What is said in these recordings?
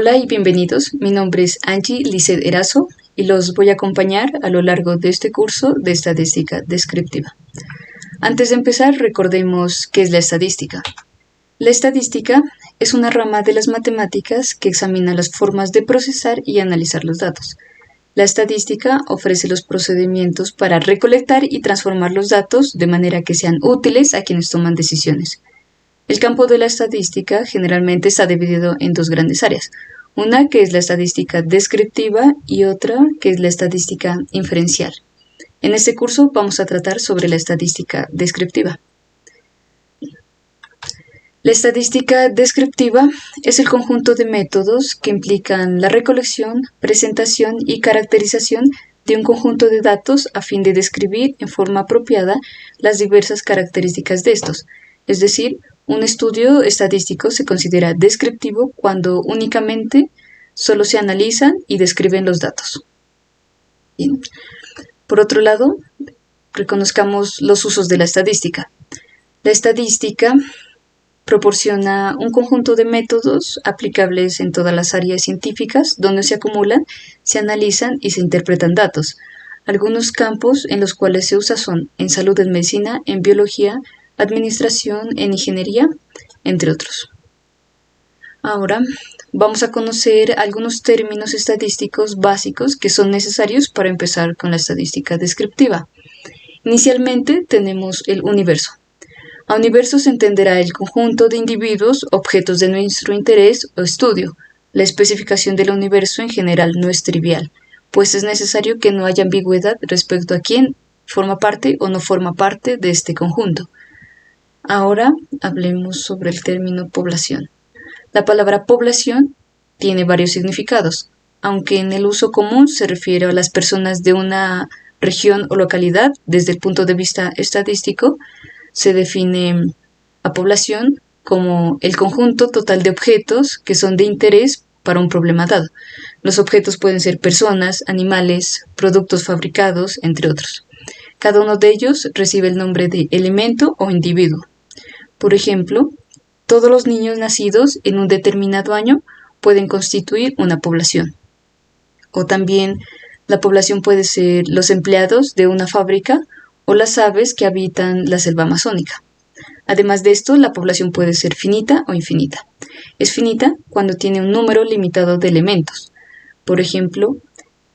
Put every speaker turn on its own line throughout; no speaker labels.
Hola y bienvenidos, mi nombre es Angie Lizeth Erazo y los voy a acompañar a lo largo de este curso de estadística descriptiva. Antes de empezar, recordemos qué es la estadística. La estadística es una rama de las matemáticas que examina las formas de procesar y analizar los datos. La estadística ofrece los procedimientos para recolectar y transformar los datos de manera que sean útiles a quienes toman decisiones. El campo de la estadística generalmente está dividido en dos grandes áreas, una que es la estadística descriptiva y otra que es la estadística inferencial. En este curso vamos a tratar sobre la estadística descriptiva. La estadística descriptiva es el conjunto de métodos que implican la recolección, presentación y caracterización de un conjunto de datos a fin de describir en forma apropiada las diversas características de estos, es decir, un estudio estadístico se considera descriptivo cuando únicamente solo se analizan y describen los datos. Bien. Por otro lado, reconozcamos los usos de la estadística. La estadística proporciona un conjunto de métodos aplicables en todas las áreas científicas donde se acumulan, se analizan y se interpretan datos. Algunos campos en los cuales se usa son en salud, en medicina, en biología, administración, en ingeniería, entre otros. Ahora vamos a conocer algunos términos estadísticos básicos que son necesarios para empezar con la estadística descriptiva. Inicialmente tenemos el universo. A universo se entenderá el conjunto de individuos, objetos de nuestro interés o estudio. La especificación del universo en general no es trivial, pues es necesario que no haya ambigüedad respecto a quién forma parte o no forma parte de este conjunto. Ahora hablemos sobre el término población. La palabra población tiene varios significados, aunque en el uso común se refiere a las personas de una región o localidad. Desde el punto de vista estadístico, se define a población como el conjunto total de objetos que son de interés para un problema dado. Los objetos pueden ser personas, animales, productos fabricados, entre otros. Cada uno de ellos recibe el nombre de elemento o individuo. Por ejemplo, todos los niños nacidos en un determinado año pueden constituir una población. O también la población puede ser los empleados de una fábrica o las aves que habitan la selva amazónica. Además de esto, la población puede ser finita o infinita. Es finita cuando tiene un número limitado de elementos. Por ejemplo,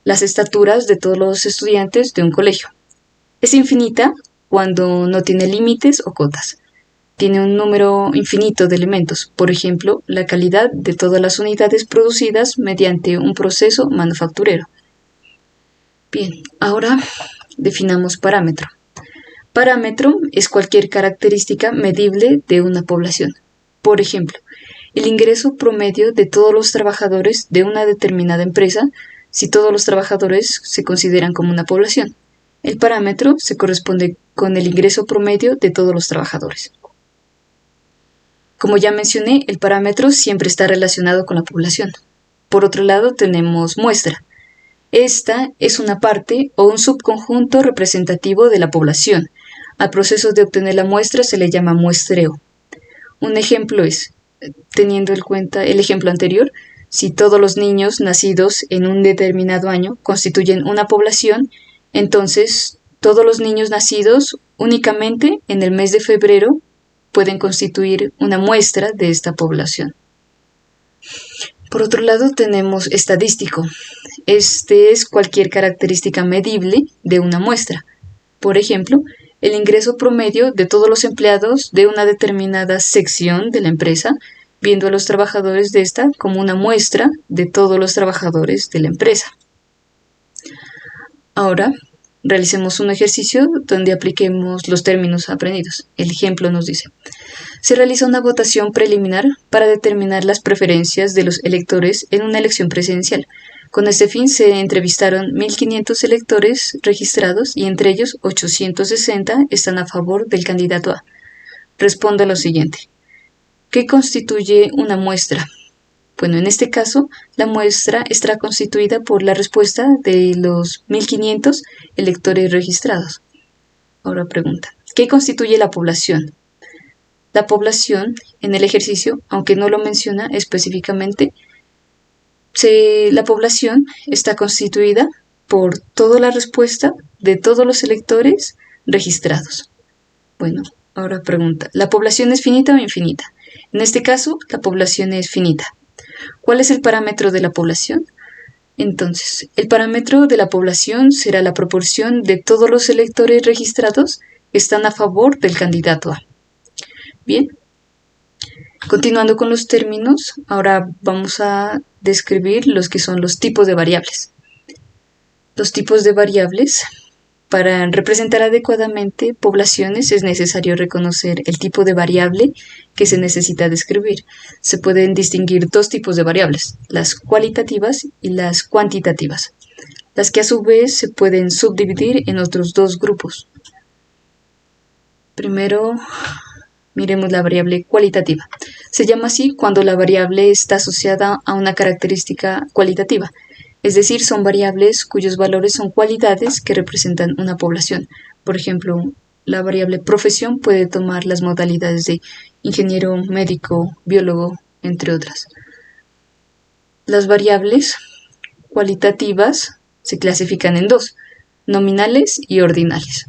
las estaturas de todos los estudiantes de un colegio. Es infinita cuando no tiene límites o cotas. Tiene un número infinito de elementos, por ejemplo, la calidad de todas las unidades producidas mediante un proceso manufacturero. Bien, ahora definamos parámetro. Parámetro es cualquier característica medible de una población. Por ejemplo, el ingreso promedio de todos los trabajadores de una determinada empresa si todos los trabajadores se consideran como una población. El parámetro se corresponde con el ingreso promedio de todos los trabajadores. Como ya mencioné, el parámetro siempre está relacionado con la población. Por otro lado, tenemos muestra. Esta es una parte o un subconjunto representativo de la población. Al proceso de obtener la muestra se le llama muestreo. Un ejemplo es, teniendo en cuenta el ejemplo anterior, si todos los niños nacidos en un determinado año constituyen una población, entonces todos los niños nacidos únicamente en el mes de febrero pueden constituir una muestra de esta población. Por otro lado, tenemos estadístico. Este es cualquier característica medible de una muestra. Por ejemplo, el ingreso promedio de todos los empleados de una determinada sección de la empresa, viendo a los trabajadores de esta como una muestra de todos los trabajadores de la empresa. Ahora, realicemos un ejercicio donde apliquemos los términos aprendidos. El ejemplo nos dice: se realiza una votación preliminar para determinar las preferencias de los electores en una elección presidencial. Con este fin se entrevistaron 1.500 electores registrados y entre ellos 860 están a favor del candidato A. Responda lo siguiente: ¿qué constituye una muestra? Bueno, en este caso, la muestra estará constituida por la respuesta de los 1.500 electores registrados. Ahora pregunta: ¿qué constituye la población? La población, en el ejercicio, aunque no lo menciona específicamente, La población está constituida por toda la respuesta de todos los electores registrados. Bueno, ahora pregunta, ¿la población es finita o infinita? En este caso, la población es finita. ¿Cuál es el parámetro de la población? Entonces, el parámetro de la población será la proporción de todos los electores registrados que están a favor del candidato A. Bien, continuando con los términos, ahora vamos a describir los que son los tipos de variables. Los tipos de variables. Para representar adecuadamente poblaciones es necesario reconocer el tipo de variable que se necesita describir. Se pueden distinguir dos tipos de variables, las cualitativas y las cuantitativas, las que a su vez se pueden subdividir en otros dos grupos. Primero, miremos la variable cualitativa. Se llama así cuando la variable está asociada a una característica cualitativa. Es decir, son variables cuyos valores son cualidades que representan una población. Por ejemplo, la variable profesión puede tomar las modalidades de ingeniero, médico, biólogo, entre otras. Las variables cualitativas se clasifican en dos, nominales y ordinales.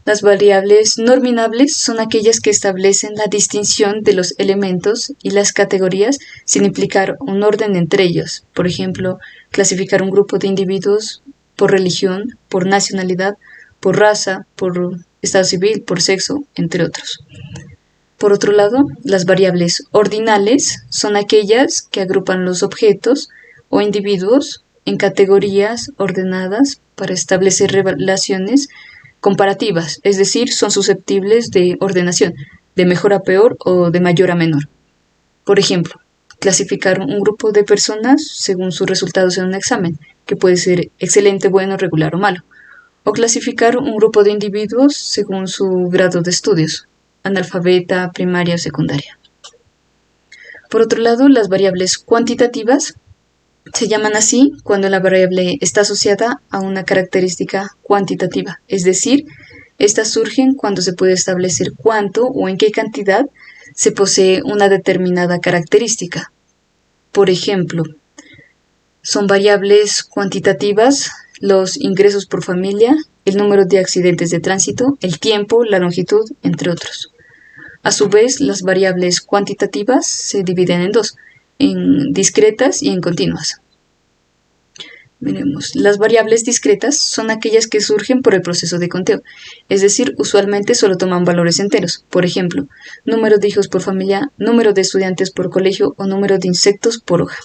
Las variables nominables son aquellas que establecen la distinción de los elementos y las categorías sin implicar un orden entre ellos. Por ejemplo, clasificar un grupo de individuos por religión, por nacionalidad, por raza, por estado civil, por sexo, entre otros. Por otro lado, las variables ordinales son aquellas que agrupan los objetos o individuos en categorías ordenadas para establecer relaciones comparativas, es decir, son susceptibles de ordenación, de mejor a peor o de mayor a menor. Por ejemplo, clasificar un grupo de personas según sus resultados en un examen, que puede ser excelente, bueno, regular o malo. O clasificar un grupo de individuos según su grado de estudios, analfabeta, primaria o secundaria. Por otro lado, las variables cuantitativas se llaman así cuando la variable está asociada a una característica cuantitativa, es decir, estas surgen cuando se puede establecer cuánto o en qué cantidad se posee una determinada característica. Por ejemplo, son variables cuantitativas los ingresos por familia, el número de accidentes de tránsito, el tiempo, la longitud, entre otros. A su vez, las variables cuantitativas se dividen en dos, en discretas y en continuas. Miremos, las variables discretas son aquellas que surgen por el proceso de conteo, es decir, usualmente solo toman valores enteros, por ejemplo, número de hijos por familia, número de estudiantes por colegio o número de insectos por hoja.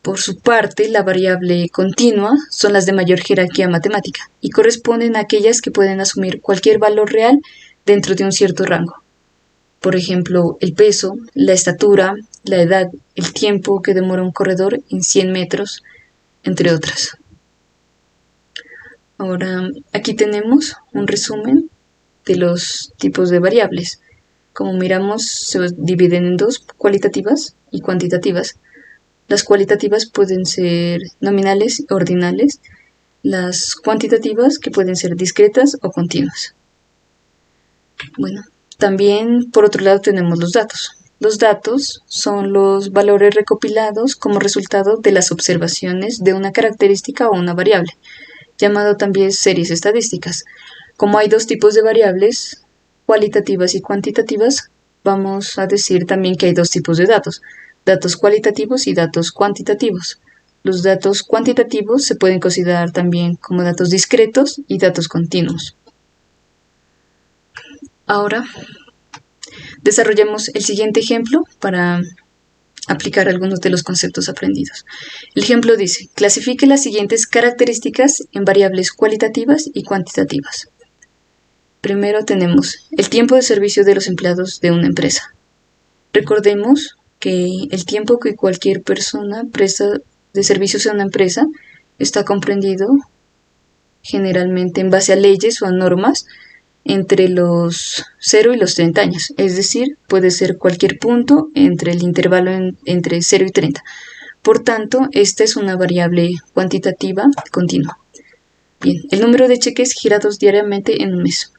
Por su parte, la variable continua son las de mayor jerarquía matemática y corresponden a aquellas que pueden asumir cualquier valor real dentro de un cierto rango. Por ejemplo, el peso, la estatura, la edad, el tiempo que demora un corredor en 100 metros, entre otras. Ahora, aquí tenemos un resumen de los tipos de variables. Como miramos, se dividen en dos, cualitativas y cuantitativas. Las cualitativas pueden ser nominales o ordinales, las cuantitativas que pueden ser discretas o continuas. Bueno, también por otro lado tenemos los datos. Los datos son los valores recopilados como resultado de las observaciones de una característica o una variable, llamado también series estadísticas. Como hay dos tipos de variables, cualitativas y cuantitativas, vamos a decir también que hay dos tipos de datos, datos cualitativos y datos cuantitativos. Los datos cuantitativos se pueden considerar también como datos discretos y datos continuos. Ahora desarrollemos el siguiente ejemplo para aplicar algunos de los conceptos aprendidos. El ejemplo dice, clasifique las siguientes características en variables cualitativas y cuantitativas. Primero tenemos el tiempo de servicio de los empleados de una empresa. Recordemos que el tiempo que cualquier persona presta de servicios a una empresa está comprendido generalmente en base a leyes o a normas entre los 0 y los 30 años, es decir, puede ser cualquier punto entre el intervalo entre 0 y 30. Por tanto, esta es una variable cuantitativa continua. Bien, el número de cheques girados diariamente en un mes.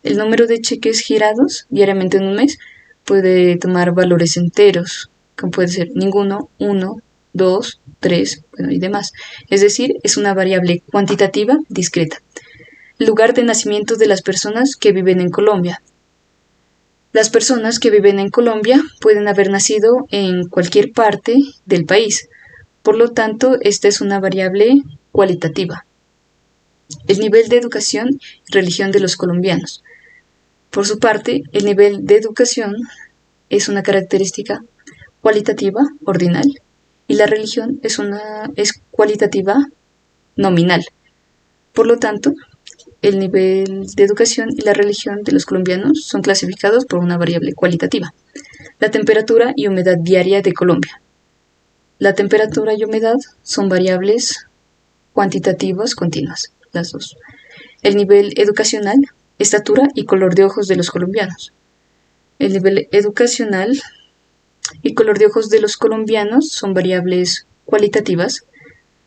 El número de cheques girados diariamente en un mes puede tomar valores enteros, como puede ser ninguno, 1, 2, 3, bueno, y demás. Es decir, es una variable cuantitativa discreta. Lugar de nacimiento de las personas que viven en Colombia. Las personas que viven en Colombia pueden haber nacido en cualquier parte del país. Por lo tanto, esta es una variable cualitativa. El nivel de educación y religión de los colombianos. Por su parte, el nivel de educación es una característica cualitativa ordinal y la religión es cualitativa nominal. Por lo tanto, el nivel de educación y la religión de los colombianos son clasificados por una variable cualitativa. La temperatura y humedad diaria de Colombia. La temperatura y humedad son variables cuantitativas continuas, las dos. El nivel educacional, estatura y color de ojos de los colombianos. El nivel educacional y color de ojos de los colombianos son variables cualitativas.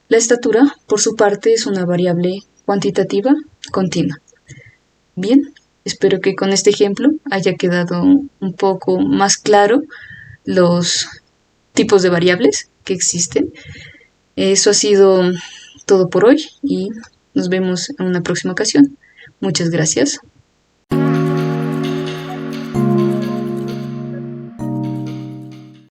La estatura, por su parte, es una variable cuantitativa continua. Bien, espero que con este ejemplo haya quedado un poco más claro los tipos de variables que existen. Eso ha sido todo por hoy y nos vemos en una próxima ocasión. Muchas gracias.